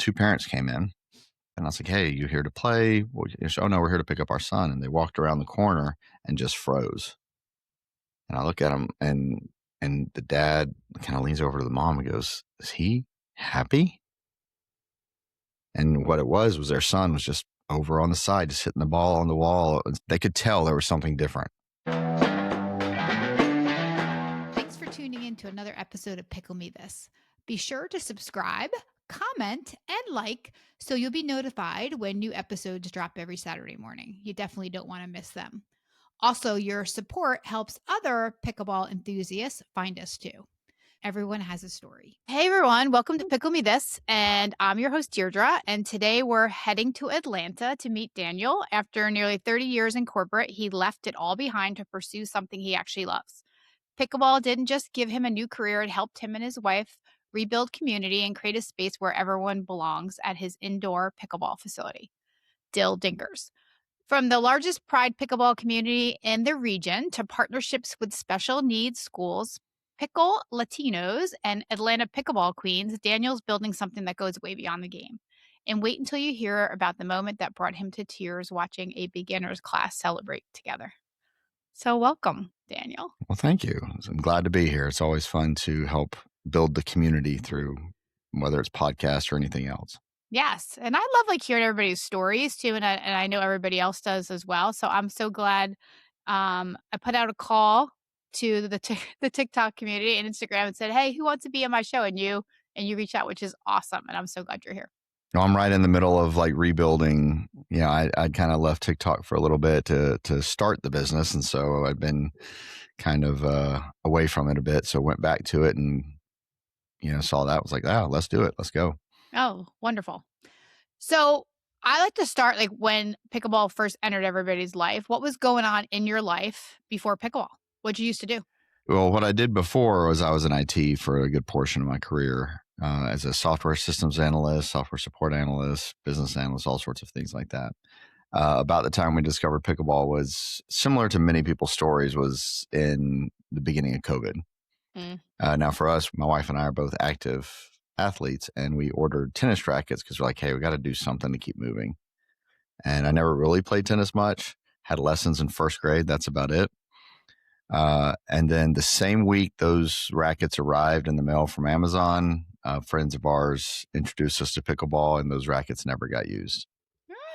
two parents came in, and I was like, "Hey, you here to play?" Well, oh no, we're here to pick up our son. And they walked around the corner and just froze. And I look at him, and the dad kind of leans over to the mom and goes, "Is he happy?" And what it was their son was just over on the side, just hitting the ball on the wall. They could tell there was something different. Thanks for tuning in to another episode of Pickle Me This. Be sure to subscribe, comment, and like so you'll be notified when new episodes drop every Saturday morning. You definitely don't want to miss them. Also, your support helps other pickleball enthusiasts find us too. Everyone has a story. Hey everyone, welcome to Pickle Me This, and I'm your host Deirdre, and today we're heading to Atlanta to meet Daniel. After nearly 30 years in corporate, he left it all behind to pursue something he actually loves. Pickleball didn't just give him a new career, it helped him and his wife rebuild community and create a space where everyone belongs at his indoor pickleball facility, Dill Dinkers. From the largest pride pickleball community in the region to partnerships with special needs schools, Pickle Latinos, and Atlanta Pickleball Queens, Daniel's building something that goes way beyond the game. And wait until you hear about the moment that brought him to tears watching a beginner's class celebrate together. So welcome, Daniel. Well, thank you. I'm glad to be here. It's always fun to help build the community through whether it's podcasts or anything else. Yes. And I love hearing everybody's stories too. And I know everybody else does as well. So I'm so glad I put out a call to the TikTok community and Instagram and said, "Hey, who wants to be on my show?" And you reached out, which is awesome. And I'm so glad you're here. No, I'm right in the middle of rebuilding. I'd kind of left TikTok for a little bit to start the business. And so I'd been kind of away from it a bit. So went back to it and, saw that. Was like, let's do it. Let's go. Oh, wonderful. So I like to start when pickleball first entered everybody's life. What was going on in your life before pickleball? What'd you used to do? Well, what I did before was I was in IT for a good portion of my career as a software systems analyst, software support analyst, business analyst, all sorts of things like that. About the time we discovered pickleball was similar to many people's stories, was in the beginning of COVID. Now for us, my wife and I are both active athletes, and we ordered tennis rackets because we're like, hey, we got to do something to keep moving. And I never really played tennis much, had lessons in first grade. That's about it. And then the same week those rackets arrived in the mail from Amazon, friends of ours introduced us to pickleball, and those rackets never got used.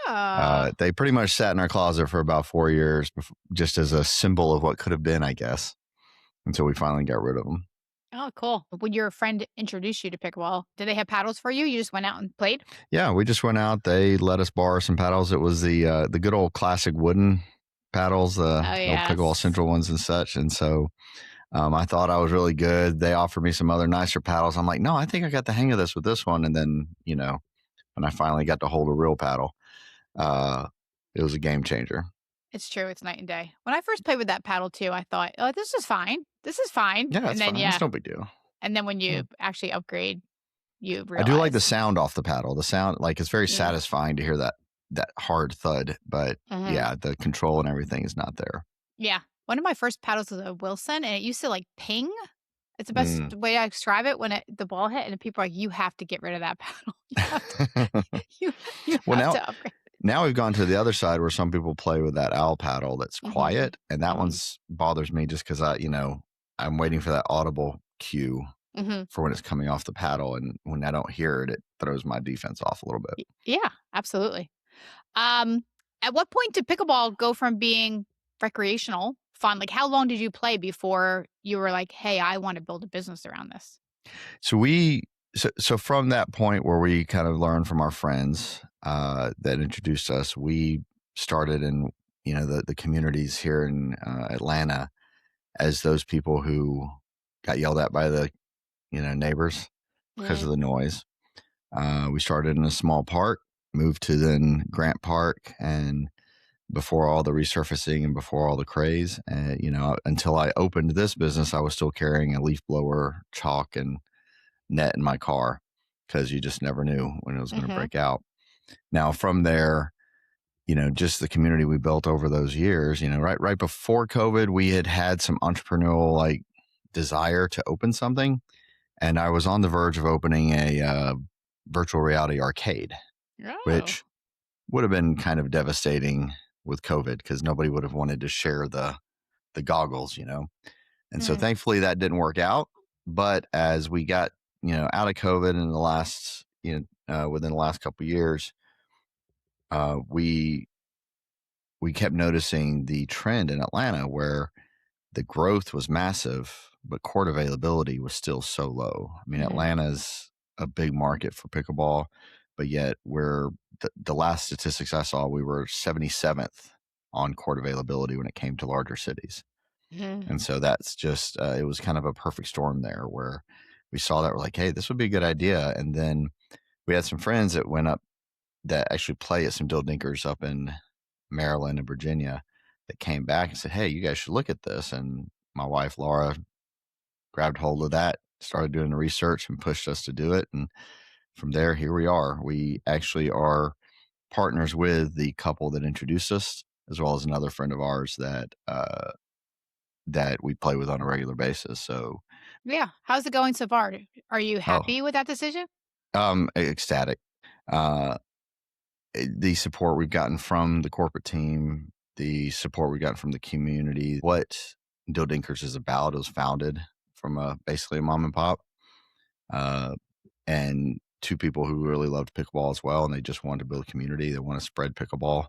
They pretty much sat in our closet for about 4 years, just as a symbol of what could have been, I guess, until we finally got rid of them. Oh, cool. When your friend introduced you to pickleball, did they have paddles for you? You just went out and played? Yeah, we just went out. They let us borrow some paddles. It was the good old classic wooden paddles, old Pickleball Central ones and such. And so I thought I was really good. They offered me some other nicer paddles. I'm like, no, I think I got the hang of this with this one. And then, when I finally got to hold a real paddle, it was a game changer. It's true. It's night and day. When I first played with that paddle too, I thought, oh, this is fine. This is fine. Yeah, it's fine. It's no big deal. And then when you actually upgrade, you realize. I do like the sound off the paddle. The sound, it's very satisfying to hear that hard thud. But the control and everything is not there. Yeah. One of my first paddles was a Wilson, and it used to ping. It's the best way I describe it when the ball hit, and people are like, you have to get rid of that paddle. You have to upgrade. Now we've gone to the other side where some people play with that owl paddle that's quiet, and that one's bothers me just because I'm waiting for that audible cue for when it's coming off the paddle, and when I don't hear it, it throws my defense off a little bit. Yeah, absolutely. At what point did pickleball go from being recreational fun? How long did you play before you were like, hey, I want to build a business around this? So from that point where we kind of learned from our friends that introduced us, we started in the communities here in Atlanta as those people who got yelled at by the neighbors because of the noise. We started in a small park, moved to then Grant Park, and before all the resurfacing and before all the craze, until I opened this business, I was still carrying a leaf blower, chalk, and net in my car because you just never knew when it was going to break out. Now from there, just the community we built over those years, right before COVID, we had some entrepreneurial desire to open something. And I was on the verge of opening a virtual reality arcade, Oh. which would have been kind of devastating with COVID because nobody would have wanted to share the goggles, And so Mhm. thankfully that didn't work out. But as we got, out of COVID in the last, within the last couple of years, we kept noticing the trend in Atlanta where the growth was massive, but court availability was still so low. I mean, Mhm. Atlanta's a big market for pickleball, but yet the last statistics I saw, we were 77th on court availability when it came to larger cities. Mhm. And so that's just, it was kind of a perfect storm there where we saw that we're like, hey, this would be a good idea. And then we had some friends that went up that actually play at some Dill Dinkers up in Maryland and Virginia that came back and said, hey, you guys should look at this. And my wife, Laura, grabbed hold of that, started doing the research and pushed us to do it. And from there, here we are. We actually are partners with the couple that introduced us, as well as another friend of ours that we play with on a regular basis. So, Yeah. How's it going so far? Are you oh, happy with that decision? ecstatic. Uh, the support we've gotten from the corporate team, the support we've gotten from the community, what Dill Dinkers is about. It was founded from basically a mom and pop, uh, and two people who really loved pickleball as well, and they just wanted to build a community. They want to spread pickleball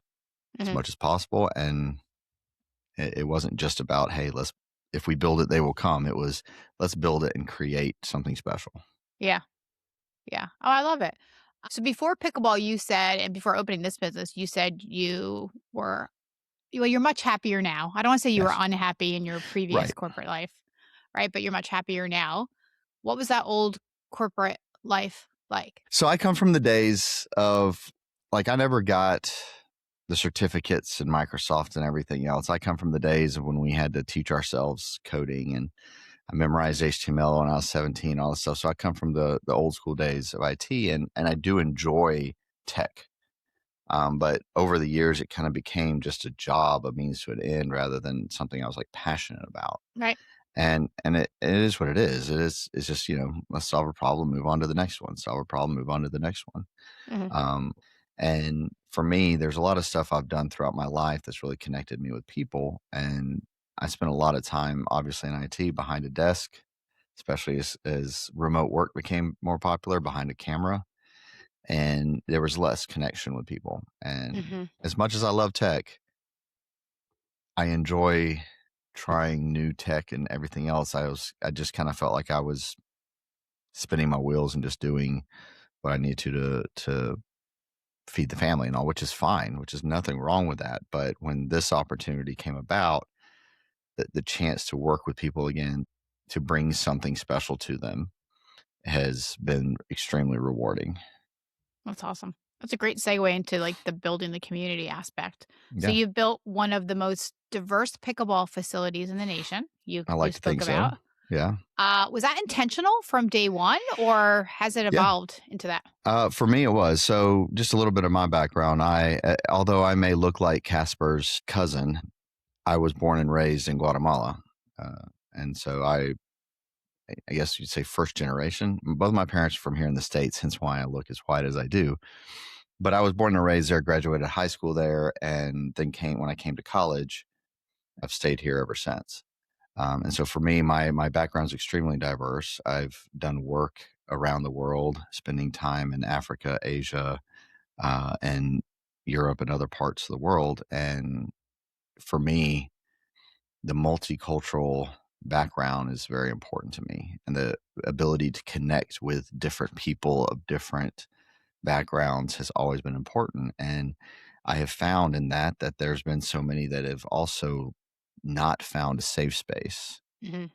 as Mhm. much as possible, and it wasn't just about, hey, let's if we build it, they will come. It was let's build it and create something special. Yeah. Yeah. Oh, I love it. So before pickleball, you said, and before opening this business, you said you were, well, you're much happier now. I don't want to say you were Yes, unhappy in your previous right. corporate life, right? But you're much happier now. What was that old corporate life like? So I come from the days of like I never got the certificates and Microsoft and everything else. I come from the days of when we had to teach ourselves coding and I memorized HTML when I was 17, all this stuff. So I come from the old school days of IT and I do enjoy tech. But over the years, it kind of became just a job, a means to an end, rather than something I was like passionate about. Right. And it is what it is. It's just let's solve a problem, move on to the next one. Solve a problem, move on to the next one. Hmm. Um, and for me, there's a lot of stuff I've done throughout my life that's really connected me with people. And I spent a lot of time, obviously, in IT behind a desk, especially as remote work became more popular behind a camera. And there was less connection with people. And Hmm. as much as I love tech, I enjoy trying new tech and everything else. I just kind of felt like I was spinning my wheels and just doing what I need to feed the family and all, which is fine, which is nothing wrong with that. But when this opportunity came about, the chance to work with people again, to bring something special to them has been extremely rewarding. That's awesome. That's a great segue into like the building the community aspect. So Yeah, you've built one of the most diverse pickleball facilities in the nation. You I you like to spoke think so. about. Yeah. Was that intentional from day one, or has it Yeah. evolved into that? For me, it was. So, just a little bit of my background. Although I may look like Casper's cousin, I was born and raised in Guatemala. And so I guess you'd say first generation. Both my parents are from here in the States, hence why I look as white as I do. But I was born and raised there, graduated high school there, and then when I came to college, I've stayed here ever since. And so for me, my background is extremely diverse. I've done work around the world, spending time in Africa, Asia, and Europe and other parts of the world. And for me, the multicultural background is very important to me, and the ability to connect with different people of different backgrounds has always been important. And I have found in that there's been so many that have also not found a safe space. Hmm.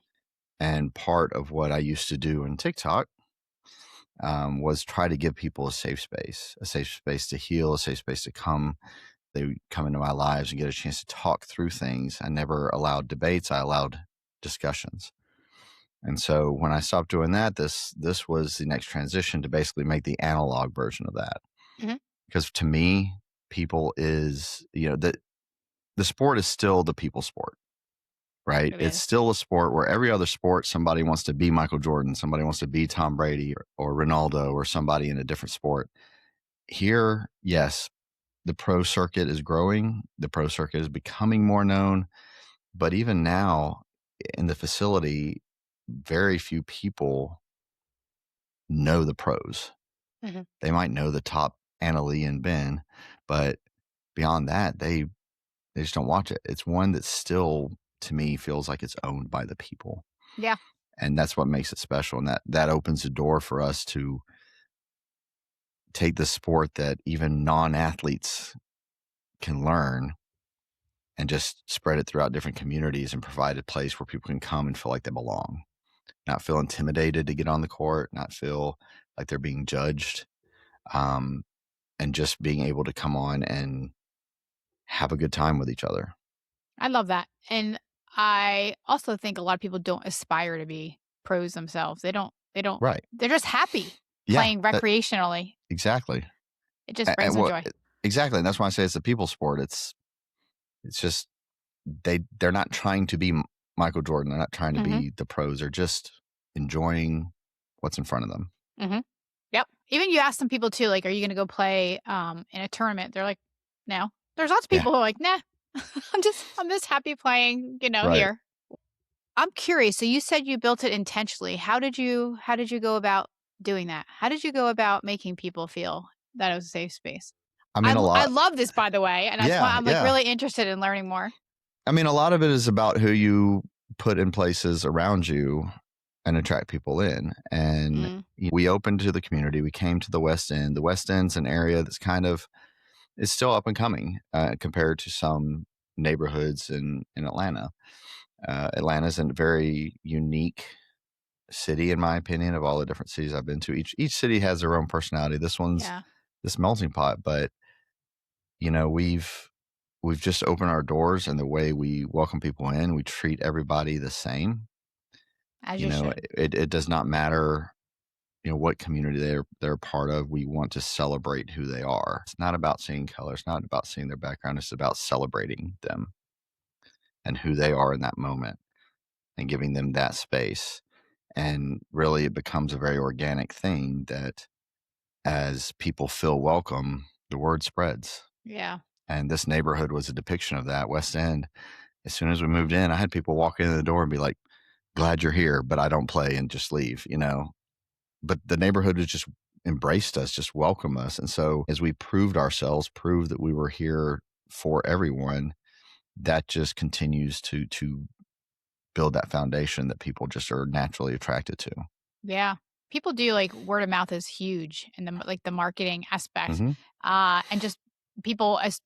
And part of what I used to do in TikTok was try to give people a safe space to heal, a safe space to come. They would come into my lives and get a chance to talk through things. I never allowed debates. I allowed discussions. And so when I stopped doing that, this was the next transition to basically make the analog version of that. Hmm. Because to me, people is the sport is still the people sport. right? Really It's is. still a sport where every other sport, somebody wants to be Michael Jordan, somebody wants to be Tom Brady or Ronaldo or somebody in a different sport. Here, yes, the pro circuit is growing. The pro circuit is becoming more known. But even now in the facility, very few people know the pros. Mhm. They might know the top Anna Lee and Ben, but beyond that, they just don't watch it. It's one that still, to me, feels like it's owned by the people. Yeah, And that's what makes it special. And that opens the door for us to take the sport that even non-athletes can learn and just spread it throughout different communities and provide a place where people can come and feel like they belong, not feel intimidated to get on the court, not feel like they're being judged, um, and just being able to come on and have a good time with each other. I love that. And I also think a lot of people don't aspire to be pros themselves. They don't Right. they're just happy Yeah. playing recreationally. Exactly. It just brings And them what joy. exactly. And that's why I say it's a people sport. It's just they're not trying to be Michael Jordan. They're not trying to Mhm. be the pros. They're just enjoying what's in front of them. Mhm. Yep. Even you ask some people too, like, "Are you gonna go play, in a tournament?" They're like, "No." There's lots of Yeah. people who are like, "Nah, I'm just happy playing, Right. here." I'm curious, so you said you built it intentionally. How did you go about doing that? How did you go about making people feel that it was a safe space? I I mean, a I lot. love this, by the way, and that's why Yeah. I'm, like, Yeah. really interested in learning more. I mean, a lot of it is about who you put in places around you and attract people in. And Mm, we opened to the community. We came to the West End. The West End's an area that's kind of is still up and coming compared to some neighborhoods in Atlanta. Atlanta's a very unique city, in my opinion, of all the different cities I've been to. Each city has their own personality. This one's yeah, this melting pot, but we've just opened our doors and the way we welcome people in, we treat everybody the same. as you should. It does not matter, what community they're a part of. We want to celebrate who they are. It's not about seeing color. It's not about seeing their background. It's about celebrating them and who they are in that moment and giving them that space. And really, it becomes a very organic thing that as people feel welcome, the word spreads. Yeah. And this neighborhood was a depiction of that. West End, as soon as we moved in, I had people walk in the door and be like, glad you're here, but I don't play, and just leave. But the neighborhood has just embraced us, just welcomed us. And so as we proved ourselves, proved that we were here for everyone, that just continues to build that foundation that people just are naturally attracted to. Yeah. People do like word of mouth is huge in the marketing aspect. Hmm. And just people as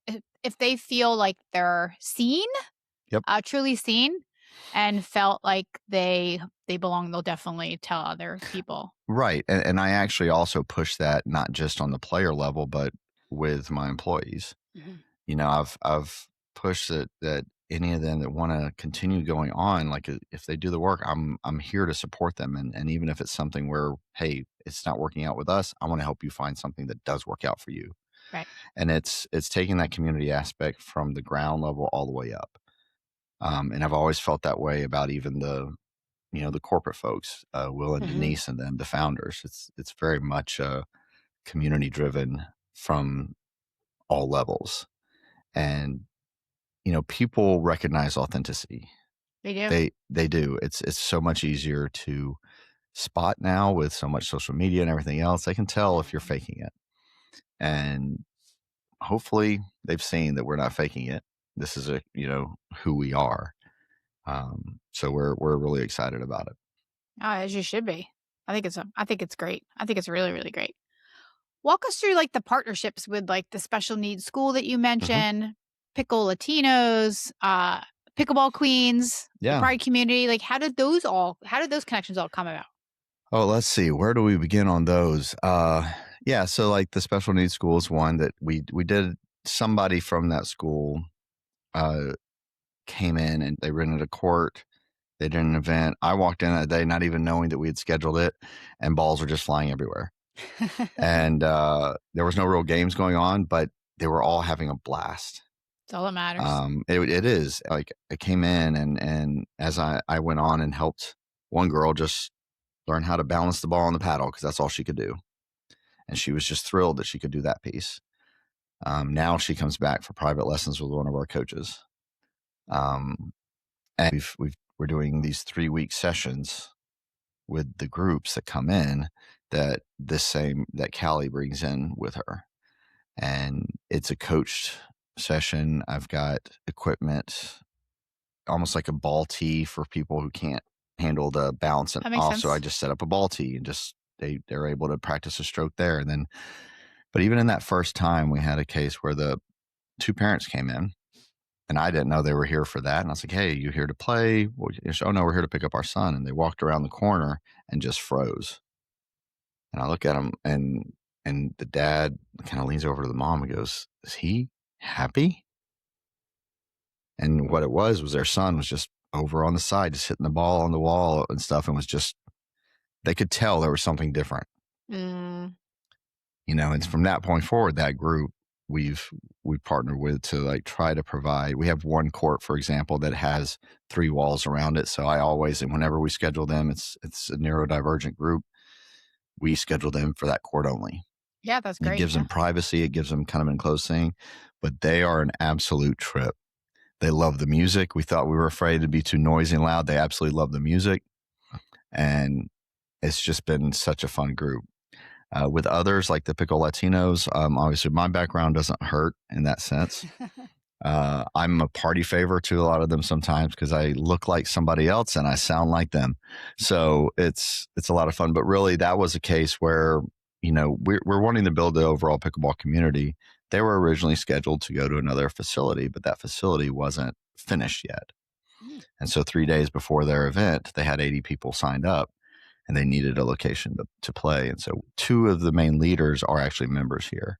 if they feel like they're seen, Yep. truly seen and felt like they belong, they'll definitely tell other people. Right. And I actually also push that not just on the player level, but with my employees. Mhm. I've pushed that any of them that want to continue going on, like if they do the work, I'm here to support them. And even if it's something where, hey, it's not working out with us, I want to help you find something that does work out for you. Right. And it's taking that community aspect from the ground level all the way up. And I've always felt that way about even the corporate folks, Will and Mhm. Denise and them, the founders. It's very much community driven from all levels. And people recognize authenticity. They do. They do. It's so much easier to spot now with so much social media and everything else. They can tell if you're Mhm. faking it. And hopefully they've seen that we're not faking it. This is who we are. So we're really excited about it. As you should be. I think it's great. I think it's really, really great. Walk us through like the partnerships with like the special needs school that you Hmm. mentioned, Pickle Latinos, Pickleball Queens, the Yeah. Pride community. Like how did those connections all come about? Oh, let's see. Where do we begin on those? Yeah. So like the special needs school is one that we did. Somebody from that school uh, came in and they rented a court. They did an event. I walked in that day not even knowing that we had scheduled it, and balls were just flying everywhere. And there was no real games going on, but they were all having a blast. That's all that matters. It is like I came in and as I went on and helped one girl just learn how to balance the ball on the paddle because that's all she could do, and she was just thrilled that she could do that piece. Now she comes back for private lessons with one of our coaches, um, and we're doing these 3-week sessions with the groups that come in that Callie brings in with her, and it's a coached session. I've got equipment almost like a ball tee for people who can't handle the balance and That makes off. So I sense. just set up a ball tee and just they're able to practice a stroke there. And then, but even in that first time, we had a case where the two parents came in and I didn't know they were here for that. And I was like, "Hey, you here to play?" Well, oh no, we're here to pick up our son. And they walked around the corner and just froze. And I look at them and the dad kind of leans over to the mom and goes, "Is he happy?" And what it was their son was just over on the side, just hitting the ball on the wall and stuff, and was just they could tell there was something different, Mm, And from that point forward, that group we've partnered with to like try to provide. We have one court, for example, that has 3 walls around it. So I always and whenever we schedule them, it's a neurodivergent group. We schedule them for that court only. yeah, that's It great. gives Yeah. them privacy. It gives them kind of an enclosed thing, but they are an absolute trip. They love the music. We thought we were afraid to be too noisy and loud. They absolutely love the music. And it's just been such a fun group. With others like the Pickle Latinos, obviously my background doesn't hurt in that sense. I'm a party favor to a lot of them sometimes because I look like somebody else and I sound like them. So it's a lot of fun. But really, that was a case where we're wanting to build the overall pickleball community. They were originally scheduled to go to another facility, but that facility wasn't finished yet. Mm, And so 3 days before their event, they had 80 people signed up and they needed a location to play. And so 2 of the main leaders are actually members here.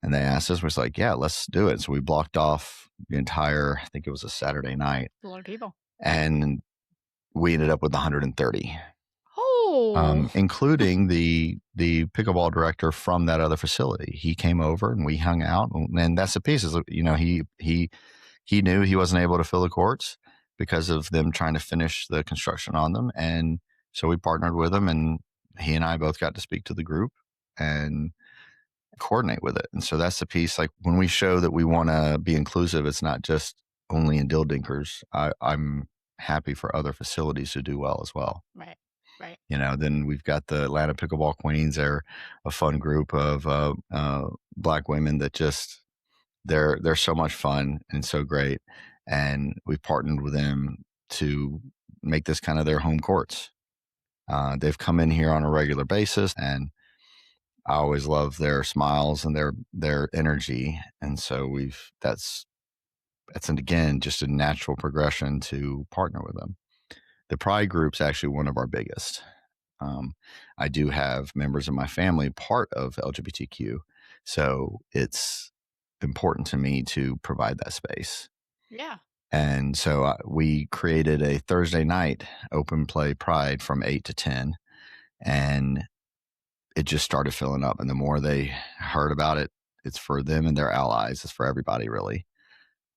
And they asked us, was like, yeah, let's do it. So we blocked off the entire, I think it was a Saturday night, a lot of people. and we ended up with 130, Oh, including the pickleball director from that other facility. He came over and we hung out, and that's the piece is, he knew he wasn't able to fill the courts because of them trying to finish the construction on them. And so we partnered with him, and he and I both got to speak to the group and coordinate with it. And so that's the piece. Like when we show that we want to be inclusive, it's not just only in Dill Dinkers. I'm happy for other facilities to do well as well. right, right. Then we've got the Atlanta Pickleball Queens. They're a fun group of Black women that just they're so much fun and so great. And we've partnered with them to make this kind of their home courts. They've come in here on a regular basis, and I always love their smiles and their energy. And so that's again just a natural progression to partner with them. The Pride group's actually one of our biggest. I do have members of my family part of LGBTQ, so it's important to me to provide that space. Yeah. And so we created a Thursday night open play Pride from 8 to 10, and it just started filling up. And the more they heard about it, it's for them and their allies. It's for everybody, really.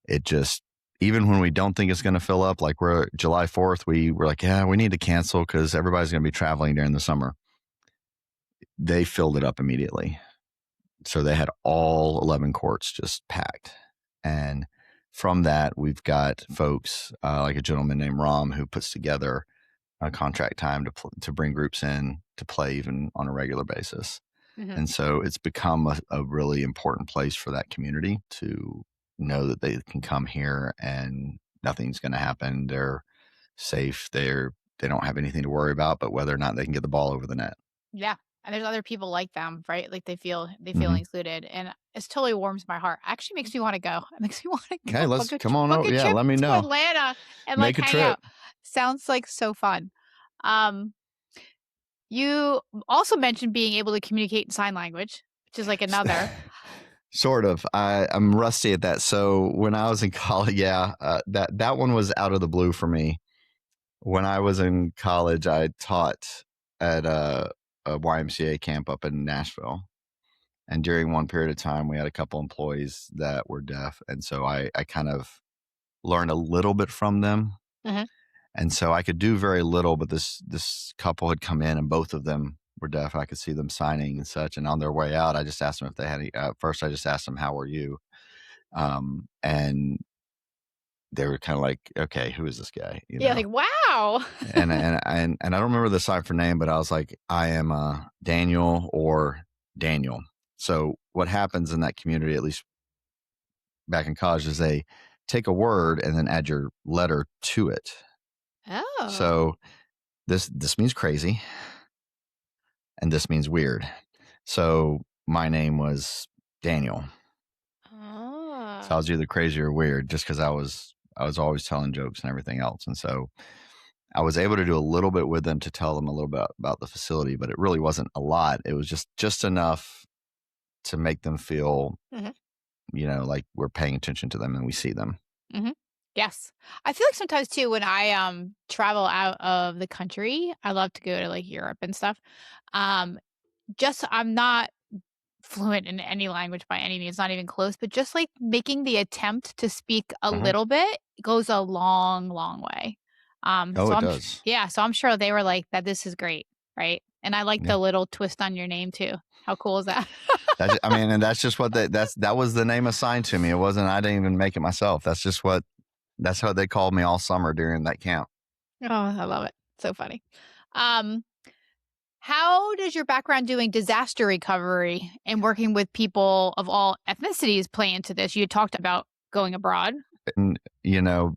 It just, even when we don't think it's going to fill up, like we're July 4th, we were like, yeah, we need to cancel because everybody's going to be traveling during the summer. They filled it up immediately. So they had all 11 courts just packed. And from that, we've got folks like a gentleman named Ram who puts together a contract time to bring groups in to play even on a regular basis. Hmm. And so it's become a really important place for that community to know that they can come here and nothing's going to happen. They're safe. They don't have anything to worry about, but whether or not they can get the ball over the net. Yeah. And there's other people like them, right? Like they feel Mm-hmm. included, and it totally warms my heart. Actually, makes me want to go. It makes me want to Hey, go let's come on book over. a Yeah, trip let me to know. Atlanta and like Make a hang trip. out. Sounds like so fun. Um, you also mentioned being able to communicate in sign language, which is like another. Sort of. I'm rusty at that. So when I was in college, yeah, that one was out of the blue for me. When I was in college, I taught at a YMCA camp up in Nashville, And during one period of time, we had a couple employees that were deaf, and so I kind of learned a little bit from them. Mhm. And so I could do very little, but this couple had come in and both of them were deaf. I could see them signing and such. And on their way out, I just asked them if they had any. First, I just asked them, "How are you?" And they were kind of like, "Okay, who is this guy?" You Yeah, know. like, wow. And I don't remember the sign for name, but I was like, "I am Daniel or Daniel." So what happens in that community, at least back in college, is they take a word and then add your letter to it. Oh. So this means crazy and this means weird. So my name was Daniel. So I Ah. was either crazy or weird just because I was always telling jokes and everything else. And so I was able to do a little bit with them to tell them a little bit about the facility, but it really wasn't a lot. It was just enough to make them feel, Mhm. like we're paying attention to them and we see them. Mhm. Yes. I feel like sometimes too when I, travel out of the country, I love to go to, like, Europe and stuff. Um, just I'm not fluent in any language by any means, not even close, but just, like, making the attempt to speak a Mhm. little bit goes a long, long way. Oh, So it I'm does. yeah, so I'm sure they were like, "That this is great," right? And I like Yeah. the little twist on your name too. How cool is that? I mean, and that's just what that was the name assigned to me. It wasn't, I didn't even make it myself. That's how they called me all summer during that camp. Oh, I love it. So funny. Um, how does your background doing disaster recovery and working with people of all ethnicities play into this? You had talked about going abroad. And,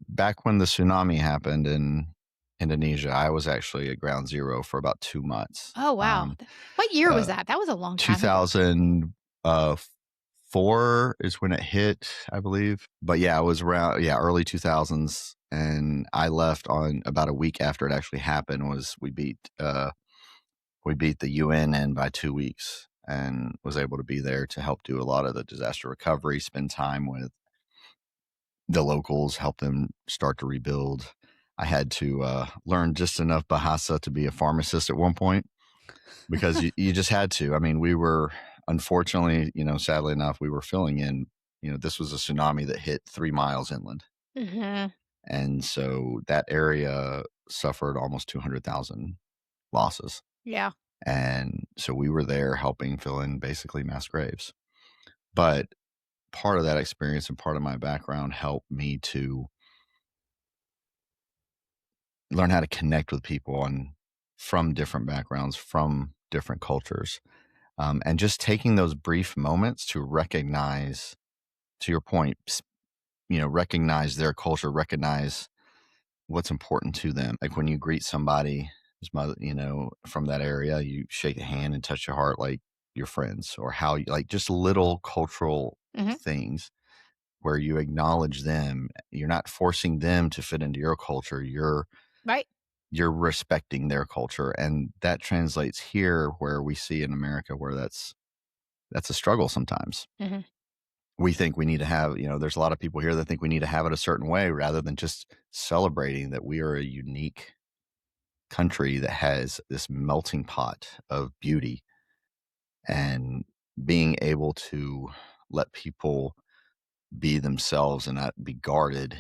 back when the tsunami happened in Indonesia, I was actually at ground zero for about 2 months. Oh, wow. What year was Uh, that? That was a long time ago. 2004 is when it hit, I believe. But yeah, it was around, early 2000s. And I left on about a week after it actually happened. Was we beat the UN in by 2 weeks and was able to be there to help do a lot of the disaster recovery, spend time with the locals, help them start to rebuild. I had to learn just enough Bahasa to be a pharmacist at one point because you just had to. I mean, we were, unfortunately, sadly enough, we were filling in, this was a tsunami that hit 3 miles inland. Mhm. And so that area suffered almost 200,000 losses. Yeah. And so we were there helping fill in basically mass graves. But part of that experience and part of my background helped me to learn how to connect with people from different backgrounds, from different cultures, and just taking those brief moments to recognize, to your point, recognize their culture, recognize what's important to them. Like when you greet somebody who's mother, from that area, you shake a hand and touch your heart like your friends, or how you like just little cultural Mhm. things where you acknowledge them. You're not forcing them to fit into your culture. Right. You're respecting their culture, and that translates here where we see in America where that's a struggle sometimes. Mhm. We think we need to have, there's a lot of people here that think we need to have it a certain way rather than just celebrating that we are a unique country that has this melting pot of beauty, and being able to let people be themselves and not be guarded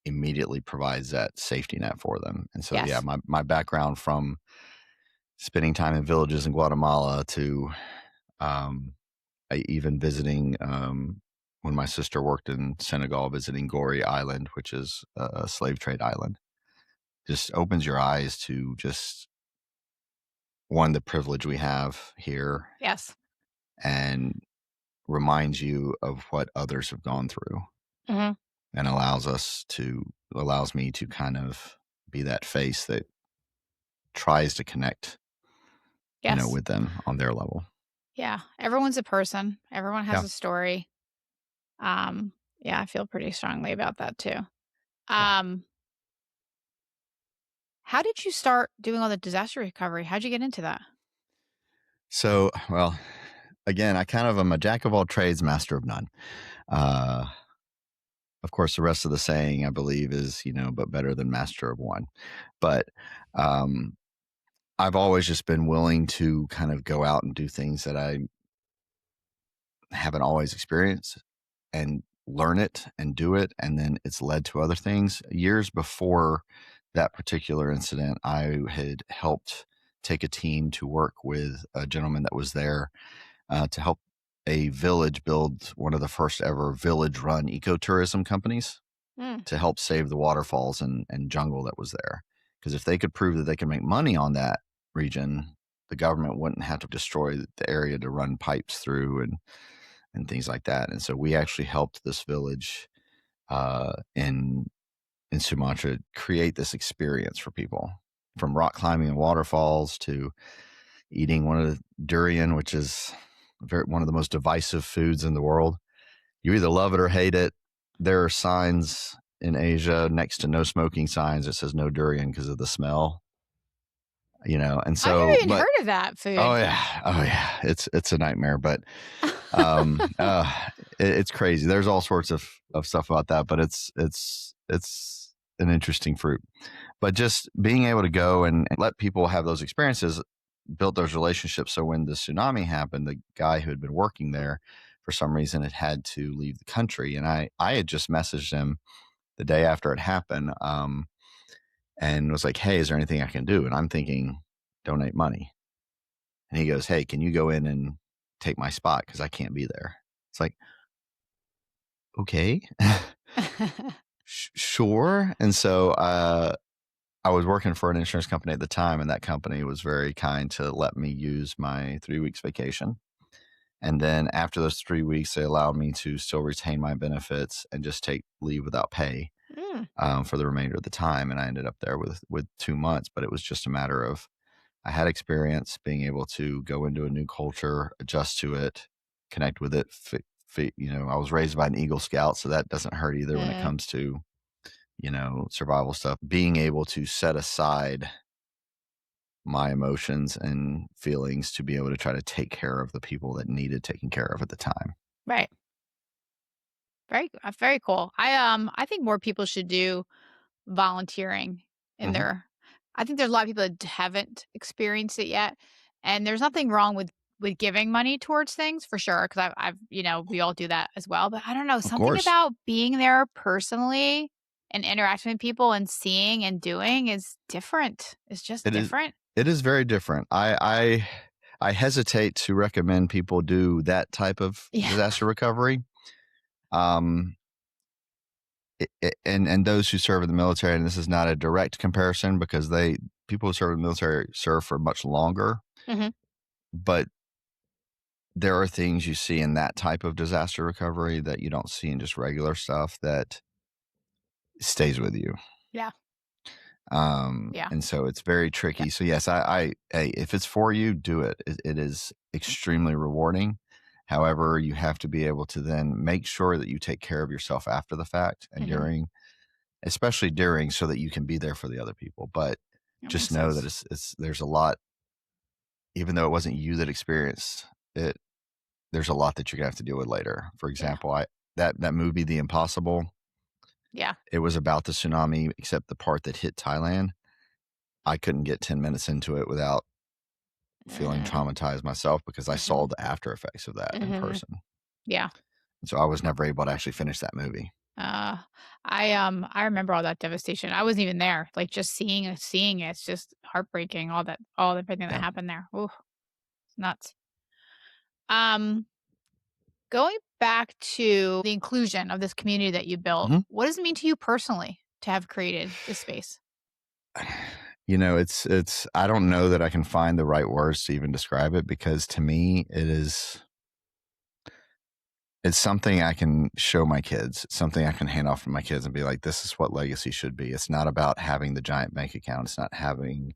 immediately provides that safety net for them. And so, yeah, Yes. my background from spending time in villages in Guatemala to um, even visiting when my sister worked in Senegal, visiting Gori Island, which is a slave trade island, just opens your eyes to just one, the privilege we have here, Yes. and reminds you of what others have gone through, Mhm. and allows me to kind of be that face that tries to connect, Yes. with them on their level. Yeah. Everyone's a person. Everyone has Yeah. a story. Yeah, I feel pretty strongly about that too. Yeah. Um, how did you start doing all the disaster recovery? How'd you get into that? So, well, again, I kind of am a jack of all trades, master of none. Uh, of course, the rest of the saying, I believe, is, but better than master of one. But um, I've always just been willing to kind of go out and do things that I haven't always experienced and learn it and do it. And then it's led to other things. Years before that particular incident, I had helped take a team to work with a gentleman that was there to help a village build one of the first ever village run ecotourism companies to help save the waterfalls and jungle that was there. Because if they could prove that they could make money on that region, the government wouldn't have to destroy the area to run pipes through and things like that. And so we actually helped this village in Sumatra create this experience for people, from rock climbing and waterfalls to eating one of the durian, which is one of the most divisive foods in the world. You either love it or hate it. There are signs in Asia next to no smoking signs that says no durian because of the smell. And so, I've never even heard of that food. Oh yeah, it's a nightmare, but it's crazy. There's all sorts of stuff about that, but it's an interesting fruit. But just being able to go and let people have those experiences, built those relationships. So when the tsunami happened, the guy who had been working there for some reason had to leave the country, and I had just messaged him the day after it happened, and was like, "Hey, is there anything I can do?" And I'm thinking, donate money. And he goes, "Hey, can you go in and take my spot? Because I can't be there." It's like, okay, sure. And so I was working for an insurance company at the time, and that company was very kind to let me use my 3 weeks vacation. And then after those 3 weeks, they allowed me to still retain my benefits and just take leave without pay for the remainder of the time. And I ended up there with 2 months, but it was just a matter of, I had experience being able to go into a new culture, adjust to it, connect with it. I was raised by an Eagle Scout, so that doesn't hurt either when it comes to, survival stuff. Being able to set aside my emotions and feelings to be able to try to take care of the people that needed taking care of at the time. Right. Very cool. I think more people should do volunteering in their. I think there's a lot of people that haven't experienced it yet, and there's nothing wrong with giving money towards things for sure. Because I've we all do that as well. But I don't know, Of something course. about being there personally and interacting with people and seeing and doing is different. It's just different. It is very different. I hesitate to recommend people do that type of disaster recovery. And those who serve in the military, and this is not a direct comparison because people who serve in the military serve for much longer, but there are things you see in that type of disaster recovery that you don't see in just regular stuff that stays with you. Yeah. And so it's very tricky. So yes, hey, if it's for you, do it. It is extremely rewarding. However, you have to be able to then make sure that you take care of yourself after the fact and during, especially during, so that you can be there for the other people. But just know that there's a lot, even though it wasn't you that experienced it, there's a lot that you're gonna have to deal with later. For example, that movie, The Impossible. Yeah. It was about the tsunami, except the part that hit Thailand. I couldn't get 10 minutes into it without feeling traumatized myself because I saw the after effects of that in person. Yeah. And so I was never able to actually finish that movie. I remember all that devastation. I wasn't even there. Like just seeing it, it's just heartbreaking. Everything that happened there. Ooh, it's nuts. Going back to the inclusion of this community that you built, what does it mean to you personally to have created this space? It's I don't know that I can find the right words to even describe it, because to me it's something I can show my kids, something I can hand off to my kids and be like, this is what legacy should be. It's not about having the giant bank account. It's not having,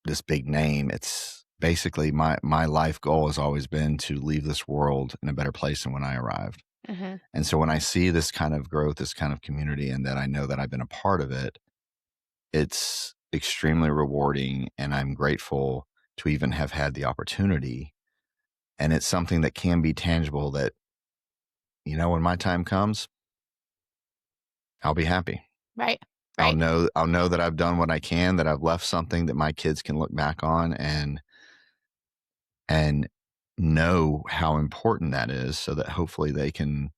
this big name. It's basically my life goal has always been to leave this world in a better place than when I arrived. And so when I see this kind of growth, this kind of community, and that I know that I've been a part of it, it's extremely rewarding. And I'm grateful to even have had the opportunity. And it's something that can be tangible that, when my time comes, I'll be happy. Right. I'll know that I've done what I can, that I've left something that my kids can look back on and and know how important that is, so that hopefully they can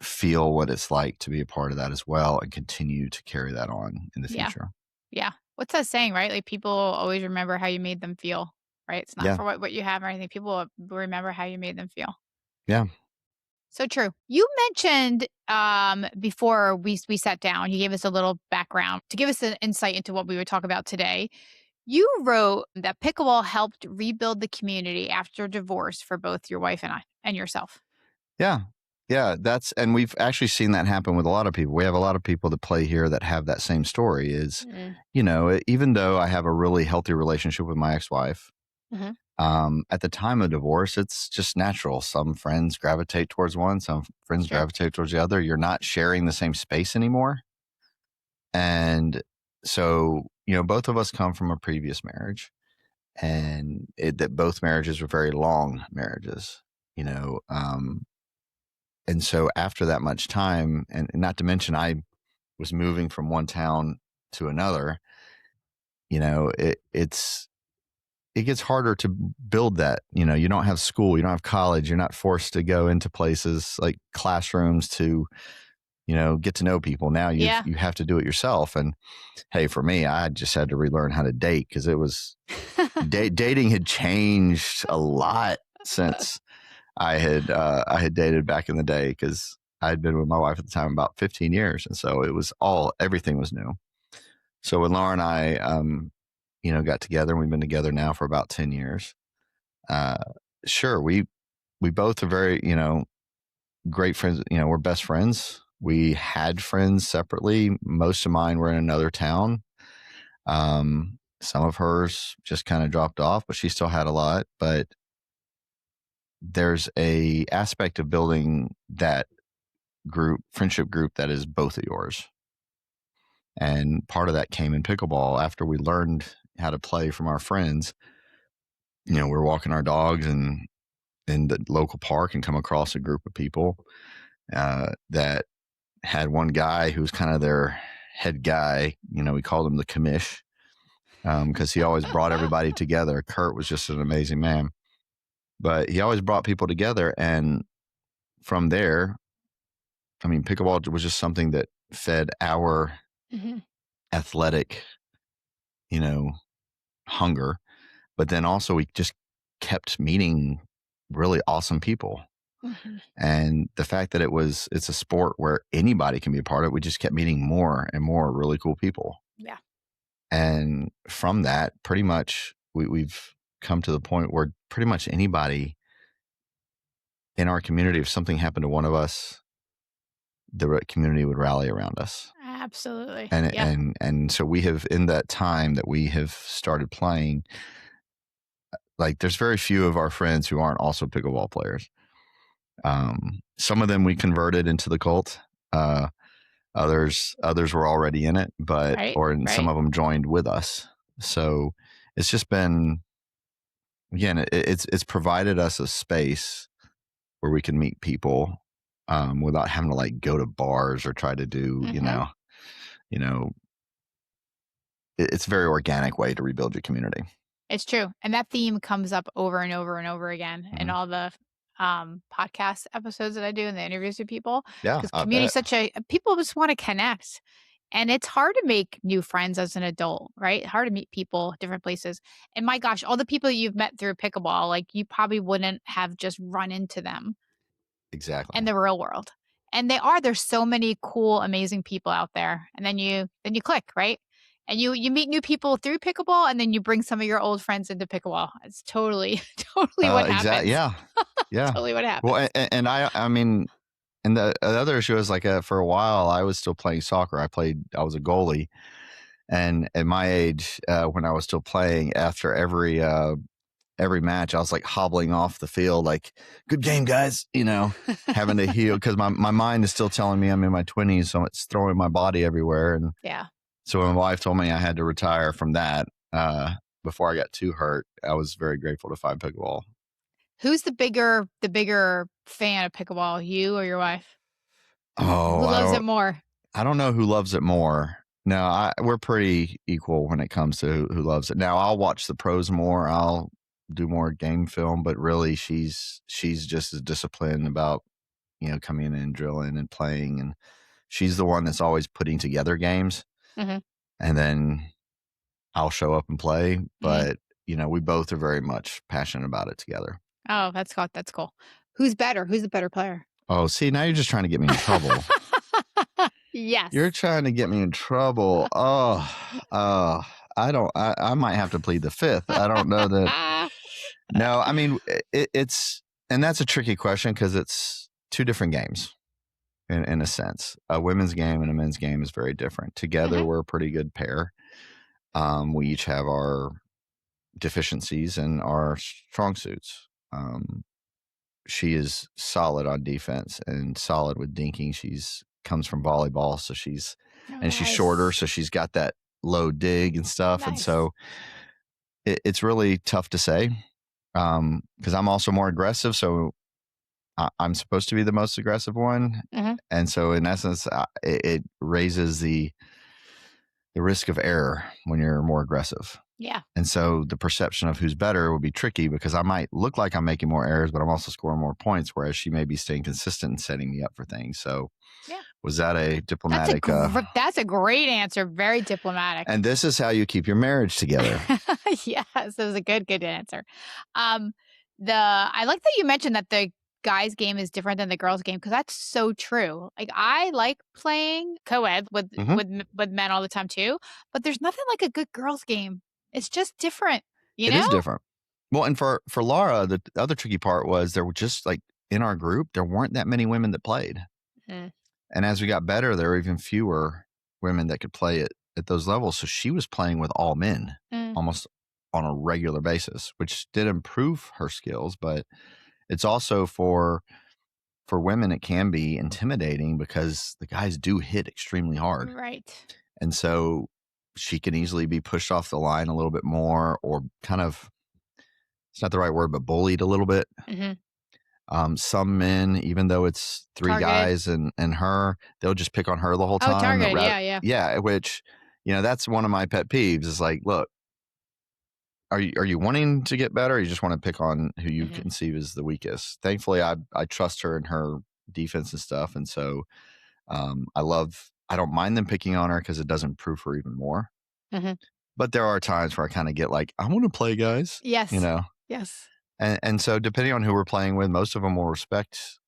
feel what it's like to be a part of that as well and continue to carry that on in the Yeah. future. Yeah. What's that saying, right? Like people always remember how you made them feel, right? It's not Yeah. for what you have or anything. People will remember how you made them feel. Yeah. So true. You mentioned before we sat down, you gave us a little background to give us an insight into what we would talk about today. You wrote that pickleball helped rebuild the community after divorce for both your wife and I and yourself. Yeah. Yeah. And we've actually seen that happen with a lot of people. We have a lot of people that play here that have that same story is, Mm. even though I have a really healthy relationship with my ex-wife, Mhm. at the time of divorce, it's just natural. Some friends gravitate towards one, some friends Sure. gravitate towards the other. You're not sharing the same space anymore. And so, both of us come from a previous marriage, and that both marriages were very long marriages, and so after that much time, and not to mention I was moving from one town to another, it gets harder to build that. You don't have school, you don't have college, you're not forced to go into places like classrooms to, get to know people. Now you Yeah. have to do it yourself. And hey, for me, I just had to relearn how to date, because it was dating had changed a lot since I had dated back in the day, because I had been with my wife at the time about 15 years, and so everything was new. So when Laura and I, got together, and we've been together now for about 10 years. Uh, sure, we both are very, great friends. We're best friends. We had friends separately. Most of mine were in another town. Some of hers just kind of dropped off, but she still had a lot. But there's a aspect of building that friendship group, that is both of yours. And part of that came in pickleball after we learned how to play from our friends. We're walking our dogs and in the local park and come across a group of people that had one guy who was kind of their head guy. We called him the commish, because he always brought everybody together. Kurt was just an amazing man, but he always brought people together. And from there, I mean, pickleball was just something that fed our Mhm. athletic, hunger. But then also we just kept meeting really awesome people. Mhm. And the fact that it's a sport where anybody can be a part of it, we just kept meeting more and more really cool people. Yeah. And from that, pretty much we've come to the point where pretty much anybody in our community, if something happened to one of us, the community would rally around us. Absolutely. And Yeah. and so we have, in that time that we have started playing, like there's very few of our friends who aren't also pickleball players. Some of them we converted into the cult. Others were already in it, Right. some Right. of them joined with us. So it's just been, again, it's provided us a space where we can meet people, without having to like go to bars or try to do, Mhm. you know, it's a very organic way to rebuild your community. It's true. And that theme comes up over and over and over again in Mhm. all the podcast episodes that I do and the interviews with people. Yeah, Because I community is bet. such people just want to connect. And it's hard to make new friends as an adult, right? Hard to meet people, different places. And my gosh, all the people you've met through pickleball, like you probably wouldn't have just run into them in Exactly. the real world. And there's so many cool, amazing people out there. And then you click, right? And you meet new people through pickleball and then you bring some of your old friends into pickleball. It's totally, totally what Exactly. happens. Yeah. Yeah. Totally what Well, happens. and I mean, and the other issue is like, for a while I was still playing soccer. I was a goalie, and at my age, when I was still playing, after every match, I was like hobbling off the field, like, "Good game, guys," having to heal, because my mind is still telling me I'm in my 20s, so it's throwing my body everywhere. And Yeah. so when my wife told me I had to retire from that, before I got too hurt, I was very grateful to find pickleball. Who's the bigger fan of pickleball, you or your wife? Oh, Who loves it more? I don't know who loves it more. No, we're pretty equal when it comes to who loves it. Now, I'll watch the pros more. do more game film, but really she's just as disciplined about, coming in and drilling and playing. And she's the one that's always putting together games. Mhm. And then I'll show up and play. Mhm. But, we both are very much passionate about it together. Oh, that's cool. Who's better? Who's the better player? Oh, see, now you're just trying to get me in trouble. Yes. You're trying to get me in trouble. I might have to plead the fifth. I don't know that. No, I mean, and that's a tricky question because it's two different games in a sense. A women's game and a men's game is very different. Together, we're a pretty good pair. We each have our deficiencies and our strong suits. She is solid on defense and solid with dinking. She's comes from volleyball, so she's shorter, so she's got that low dig and stuff. And so it's really tough to say because I'm also more aggressive. So I'm supposed to be the most aggressive one. And so in essence, it raises the risk of error when you're more aggressive. Yeah. And so the perception of who's better would be tricky because I might look like I'm making more errors, but I'm also scoring more points, whereas she may be staying consistent and setting me up for things. So was that a diplomatic? That's a great answer. Very diplomatic. And this is how you keep your marriage together. Yes, that was a good answer. I like that you mentioned that the guys' game is different than the girls' game because that's so true. Like I like playing co-ed with men all the time too, but there's nothing like a good girls' game. It's just different, It is different. Well, and for Laura, the other tricky part was there were just like in our group, there weren't that many women that played. And as we got better, there were even fewer women that could play at those levels. So she was playing with all men almost on a regular basis, which did improve her skills. But it's also for women, it can be intimidating because the guys do hit extremely hard. Right. And so she can easily be pushed off the line a little bit more or kind of, it's not the right word, but bullied a little bit. Some men, even though it's three guys and her, they'll just pick on her the whole time. Target, yeah. Which, that's one of my pet peeves is like, look, are you wanting to get better? Or you just want to pick on who you conceive as the weakest? Thankfully, I trust her and her defense and stuff. And so I don't mind them picking on her because it does improve her even more. But there are times where I kind of get like, I want to play, guys. Yes. Yes. And so depending on who we're playing with, most of them will respect,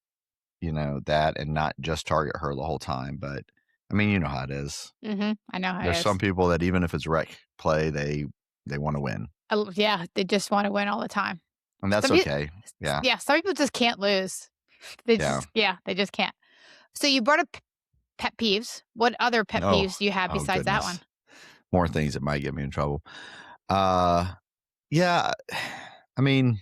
that and not just target her the whole time. But I mean, you know how it is. I know how it is. There's some people that even if it's rec play, they want to win. Yeah, they just want to win all the time. And that's okay. Yeah. Yeah, some people just can't lose. They just can't. So you brought up pet peeves. What other pet peeves do you have besides that one? More things that might get me in trouble. Yeah. I mean,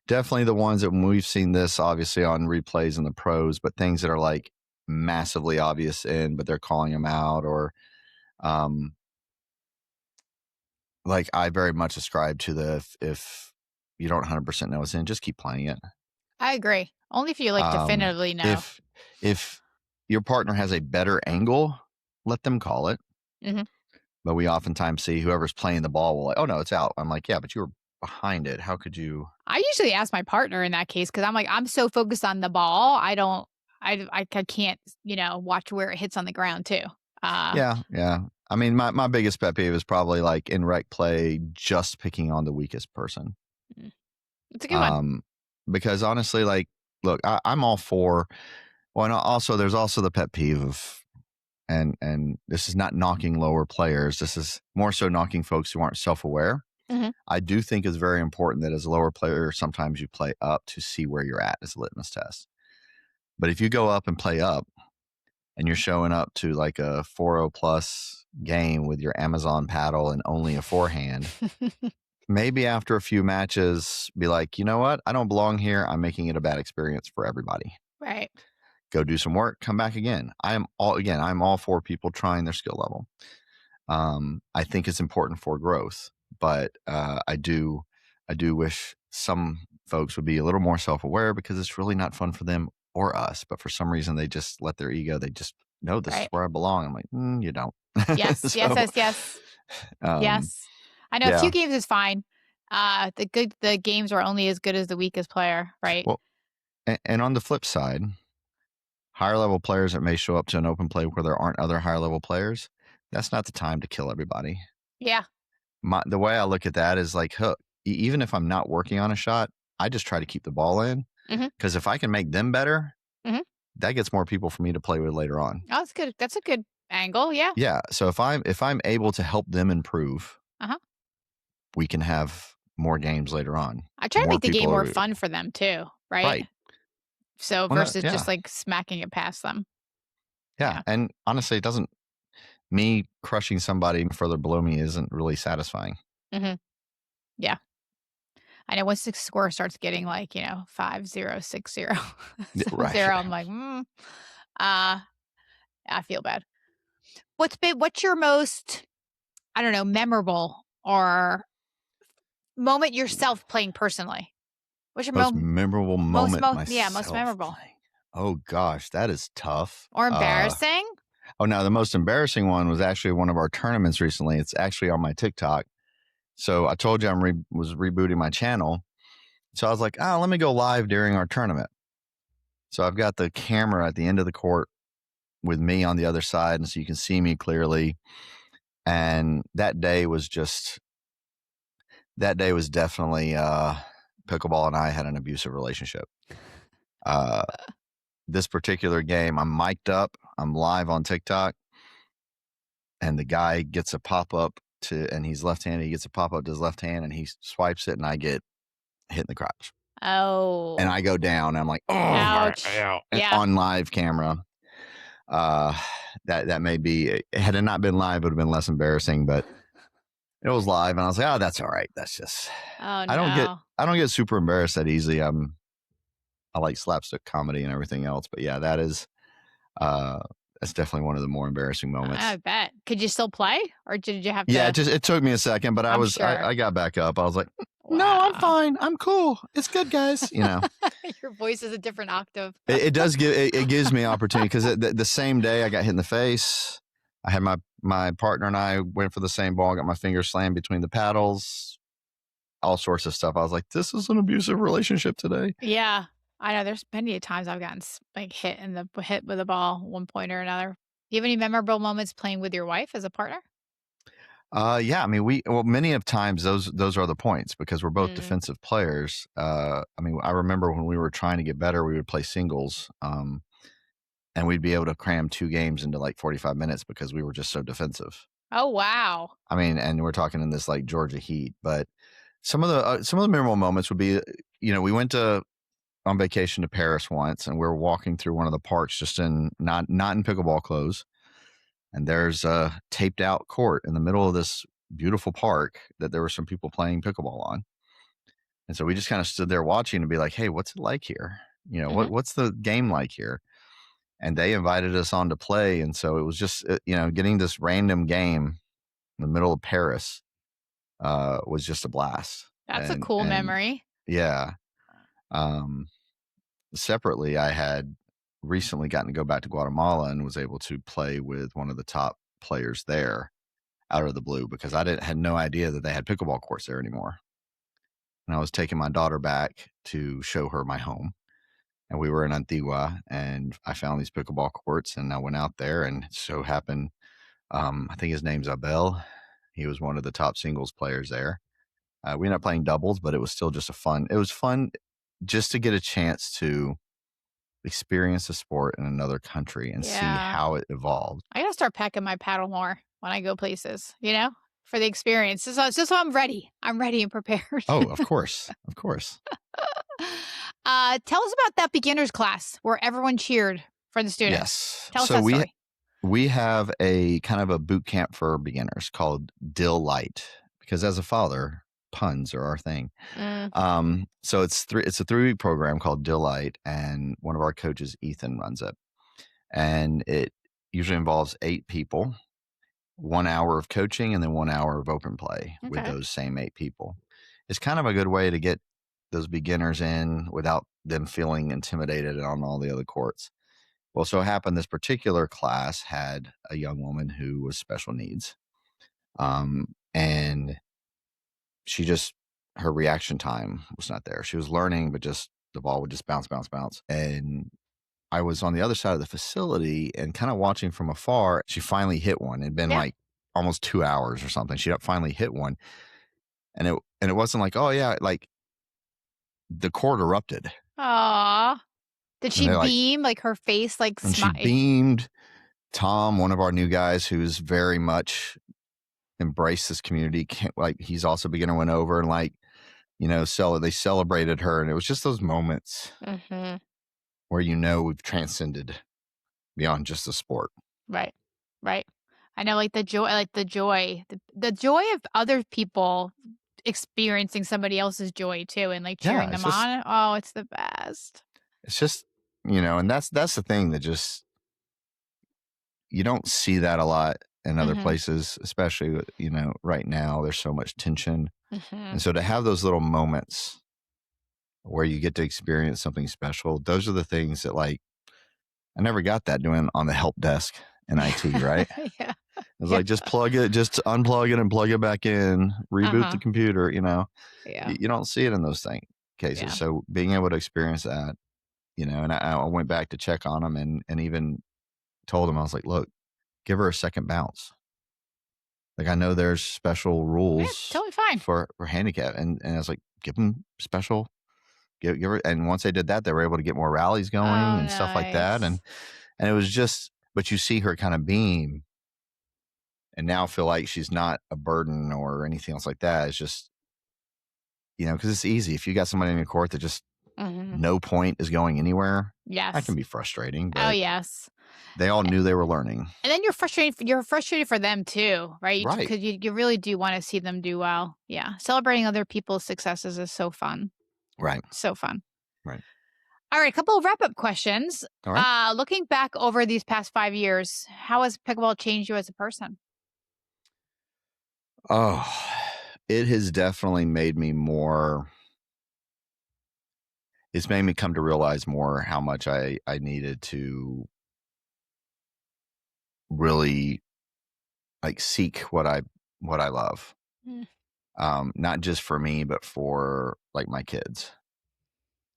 definitely the ones that when we've seen this obviously on replays in the pros, but things that are like massively obvious but they're calling them out or like I very much ascribe to the if you don't 100% know what's in, just keep playing it. I agree. Only if you like definitively know. If your partner has a better angle, let them call it. But we oftentimes see whoever's playing the ball will like, oh no, it's out. I'm like, yeah, but you were behind it. How could you? I usually ask my partner in that case because I'm like, I'm so focused on the ball. I can't, watch where it hits on the ground too. Yeah. I mean, my biggest pet peeve is probably like in rec play, just picking on the weakest person. It's a good one. Because honestly, like, look, I'm all for. Well, and also there's also the pet peeve of, and this is not knocking lower players. This is more so knocking folks who aren't self-aware. I do think it's very important that as a lower player, sometimes you play up to see where you're at as a litmus test. But if you go up and play up and you're showing up to like a 4-0 plus game with your Amazon paddle and only a forehand, maybe after a few matches, be like, you know what? I don't belong here. I'm making it a bad experience for everybody. Right. Go do some work, come back again. I'm all for people trying their skill level. I think it's important for growth, but I do wish some folks would be a little more self-aware because it's really not fun for them or us. But for some reason, they just let their ego. They just know this is where I belong. I'm like, you don't. Yes, yes. Yes. I know a few games is fine. The games are only as good as the weakest player, right? Well, and on the flip side, higher level players that may show up to an open play where there aren't other higher level players, that's not the time to kill everybody. Yeah. The way I look at that is like, even if I'm not working on a shot, I just try to keep the ball in, because if I can make them better, that gets more people for me to play with later on. Oh, that's good. That's a good angle. Yeah. Yeah. So if I'm able to help them improve, we can have more games later on. I try to More make the game people more are- fun for them too, right? Right. So Well, no, versus just like smacking it past them. Yeah. And honestly, me crushing somebody further below me isn't really satisfying. Yeah. I know once the score starts getting like, 5-0, 6-0, Right. 7-0, I'm like, I feel bad. What's your most, I don't know, memorable or moment yourself playing personally? What's your Most memorable moment myself most memorable. playing. Oh gosh, that is tough. Or embarrassing? No, the most embarrassing one was actually one of our tournaments recently. It's actually on my TikTok. So I told you was rebooting my channel. So I was like, let me go live during our tournament. So I've got the camera at the end of the court with me on the other side, and so you can see me clearly. And that day was definitely Pickleball and I had an abusive relationship. This particular game, I'm mic'd up, I'm live on TikTok, and the guy gets a pop-up and he's left-handed, he gets a pop-up to his left hand, and he swipes it, and I get hit in the crotch. Oh. And I go down, and I'm like, oh, ouch. Yeah. on live camera. That may be, had it not been live, it would have been less embarrassing, but it was live, and I was like, that's all right. That's just, oh, I don't get super embarrassed that easy. I like slapstick comedy and everything else, but yeah, that's definitely one of the more embarrassing moments. I bet. Could you still play, or did you have to? Yeah, it took me a second, but I got back up. I was like, no, I'm fine. I'm cool. It's good, guys. Your voice is a different octave. It does it gives me opportunity, because the same day I got hit in the face. I had my partner and I went for the same ball, got my finger slammed between the paddles, all sorts of stuff. I was like, this is an abusive relationship today. Yeah, I know. There's many times I've gotten like hit with a ball, one point or another. Do you have any memorable moments playing with your wife as a partner? Yeah, I mean, many of times those are the points, because we're both defensive players. I mean, I remember when we were trying to get better, we would play singles, and we'd be able to cram 2 games into like 45 minutes because we were just so defensive. Oh, wow. I mean, and we're talking in this like Georgia heat, but some of the memorable moments would be, we went on vacation to Paris once, and we were walking through one of the parks, just not in pickleball clothes. And there's a taped out court in the middle of this beautiful park that there were some people playing pickleball on. And so we just kind of stood there watching and be like, hey, what's it like here? What's the game like here? And they invited us on to play. And so it was just, getting this random game in the middle of Paris was just a blast. That's a cool memory. Yeah. Separately, I had recently gotten to go back to Guatemala and was able to play with one of the top players there out of the blue, because I had no idea that they had pickleball courts there anymore. And I was taking my daughter back to show her my home, and we were in Antigua, and I found these pickleball courts, and I went out there, and it so happened, I think his name's Abel. He was one of the top singles players there. We ended up playing doubles, but it was still just it was fun just to get a chance to experience the sport in another country and see how it evolved. I gotta start packing my paddle more when I go places, for the experience. Just so I'm ready. I'm ready and prepared. Oh, of course. Of course. Tell us about that beginner's class where everyone cheered for the students. Yes. Tell us that story. We have a kind of a boot camp for beginners called Dill Light, because as a father, puns are our thing. So it's a 3-week program called Dill Light, and one of our coaches, Ethan, runs it. And it usually involves 8 people, 1 hour of coaching, and then 1 hour of open play with those same 8 people. It's kind of a good way to get those beginners in without them feeling intimidated on all the other courts. Well, so happened this particular class had a young woman who was special needs. And she just her reaction time was not there. She was learning, but just the ball would just bounce, bounce, bounce. And I was on the other side of the facility and kind of watching from afar. She finally hit one. It'd been Yeah. like almost 2 hours or something. She finally hit one. And it wasn't like, oh yeah, like the court erupted. Aw. Did And she they're like, beam, like, her face, like, and she smile? beamed. Tom, one of our new guys who's very much embraced this community, like he's also beginner, went over and like, they celebrated her. And it was just those moments Mhm. where we've transcended beyond just the sport. Right. Right. I know, like, the joy of other people experiencing somebody else's joy too and, like, cheering Yeah, them on. Oh, it's the best. it's just, and that's the thing that just, you don't see that a lot in other Mhm. places, especially, right now there's so much tension. Mhm. And so to have those little moments where you get to experience something special, those are the things that, like, I never got that doing on the help desk in IT, right? Yeah. It's Yeah. like, just just unplug it and plug it back in, reboot the Uh-huh. computer, Yeah. you don't see it in those cases. Yeah. So being able to experience that, and I went back to check on them and even told him, I was like, look, give her a second bounce. Like, I know there's special Yeah, rules totally fine. for handicap. And I was like, give them special, give her. And once they did that, they were able to get more rallies going Oh, and stuff like that. nice. And it was just, but you see her kind of beam and now feel like she's not a burden or anything else like that. It's just, because it's easy. If you got somebody in your court that just Mhm. no point is going anywhere, that can Yes. be frustrating, Oh, but yes. they all knew they were learning. And then you're frustrated for them too, right? Right. Because you really do wanna see them do well. Yeah. Celebrating other people's successes is so fun. Right. So fun. Right. All right, a couple of wrap-up questions. All right. Looking back over these past 5 years, how has pickleball changed you as a person? Oh, it has definitely made me it's made me come to realize more how much I needed to really, like, seek what I love. Mm. Not just for me, but for, like, my kids.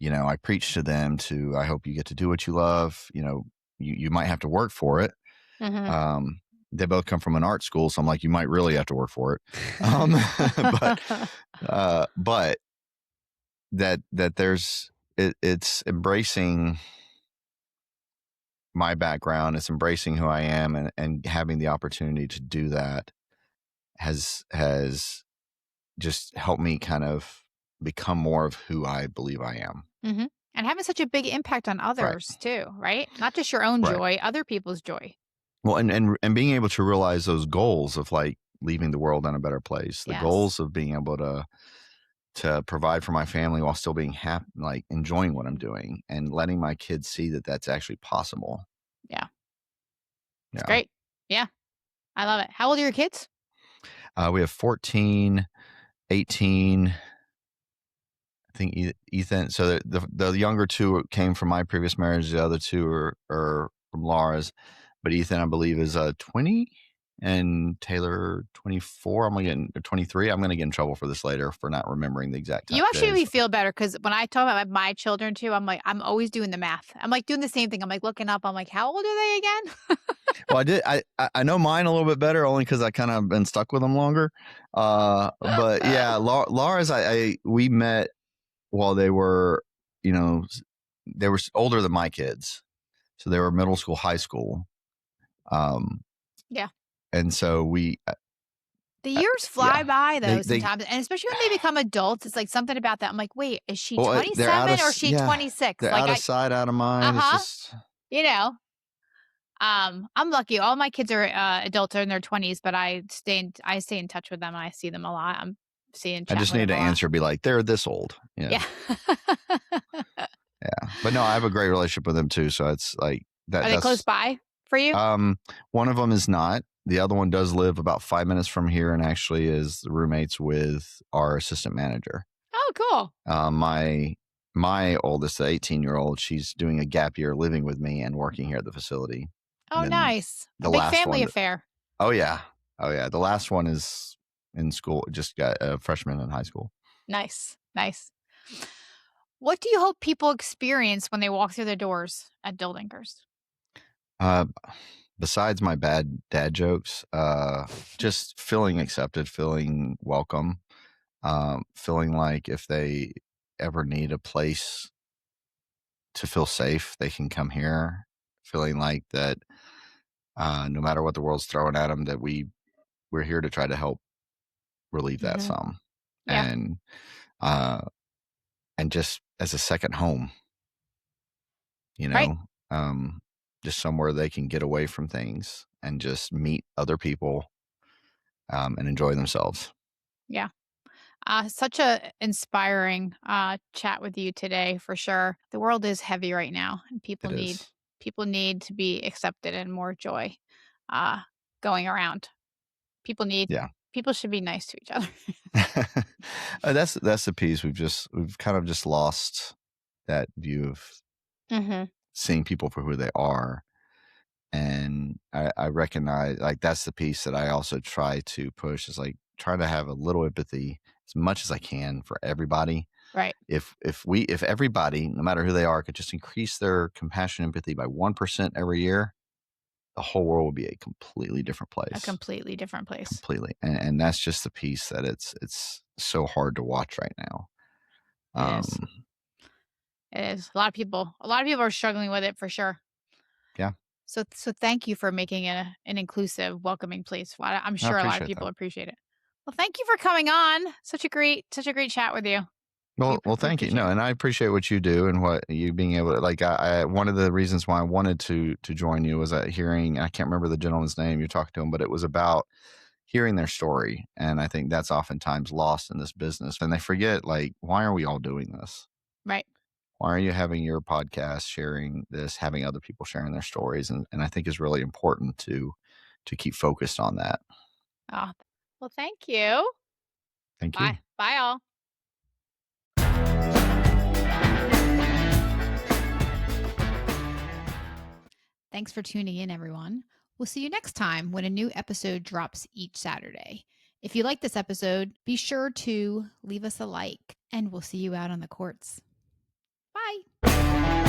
I preach to them I hope you get to do what you love. You might have to work for it. Mhm. Um, they both come from an art school, so I'm like, you might really have to work for it. But but that it's embracing my background, it's embracing who I am, and having the opportunity to do that has just helped me kind of become more of who I believe I am. Mhm. And having such a big impact on Right. others too, right? Not just your own Right. joy, other people's joy. Well, and being able to realize those goals of, like, leaving the world in a better place, the Yes. goals of being able to provide for my family while still being happy, like enjoying what I'm doing and letting my kids see that that's actually possible. Yeah. It's Yeah. great. Yeah. I love it. How old are your kids? We have 14, 18. I think Ethan. So the younger two came from my previous marriage. The other two are from Laura's, but Ethan, I believe, is 20, and Taylor 24. 23. I'm gonna get in trouble for this later for not remembering the exact You actually made days. me feel better because when I talk about my children too, I'm like, I'm always doing the math. I'm like doing the same thing. I'm like looking up. I'm like, how old are they again? Well, I know mine a little bit better only because I kind of been stuck with them longer. But yeah, Laura's we met while they were, they were older than my kids, so they were middle school, high school. Yeah. And so The years fly yeah, by though they sometimes, and especially when they become adults, it's like something about that. I'm like, wait, is she well, they're out 27 of or is she yeah, 26? they're Like out of sight, out of mind. It's uh-huh, just you know. I'm lucky. All my kids are adults are in their 20s, but I stay in touch with them and I see them a lot. I'm seeing I chatting just with need them to a lot. answer, be like, they're this old. Yeah. Yeah. But no, I have a great relationship with them too. So it's like Are they close that's by for you? one of them is not. The other one does live about 5 minutes from here and actually is roommates with our assistant manager. Oh, cool. My oldest, the 18-year-old, she's doing a gap year living with me and working here at the facility. Oh, And then nice. A the big last family one, affair. oh yeah. Oh yeah. The last one is in school, just got a freshman in high school. Nice. Nice. What do you hope people experience when they walk through the doors at Dill Dinkers? Uh, besides my bad dad jokes, just feeling accepted, feeling welcome, feeling like if they ever need a place to feel safe, they can come here, feeling like that no matter what the world's throwing at them, that we're here to try to help relieve that Mhm. some, Yeah. and uh, and just as a second home, you Right. know, just somewhere they can get away from things and just meet other people and enjoy themselves. Yeah. Such a inspiring chat with you today for sure. The world is heavy right now, and It is, people need to be accepted and more joy uh, going around. People need yeah. people should be nice to each other. That's the piece we've kind of just lost that view of Hmm. seeing people for who they are. And I recognize like that's the piece that I also try to push is like trying to have a little empathy as much as I can for everybody. Right. If everybody, no matter who they are, could just increase their compassion and empathy by 1% every year, the whole world would be a completely different A place. completely different place. Completely. And that's just the piece that it's so hard to watch right now. It is. Um It is. A lot of people are struggling with it for sure. yeah, So thank you for making it an inclusive, welcoming place. I'm I sure a lot of appreciate people that. appreciate it. Well, thank you for coming on. Such a great chat with you. Well, We thank you. appreciate No, it. and I appreciate what you do and what you being able to like. One of the reasons why I wanted to join you was that hearing. I can't remember the gentleman's name you talked to him, but it was about hearing their story, and I think that's oftentimes lost in this business, and they forget like why are we all doing this? Right. Why are you having your podcast sharing this, having other people sharing their stories, and I think is really important to keep focused on that. Oh, well, thank you. Thank you. Bye. Bye, all. Thanks for tuning in, everyone. We'll see you next time when a new episode drops each Saturday. If you like this episode, be sure to leave us a like, and we'll see you out on the courts. Bye.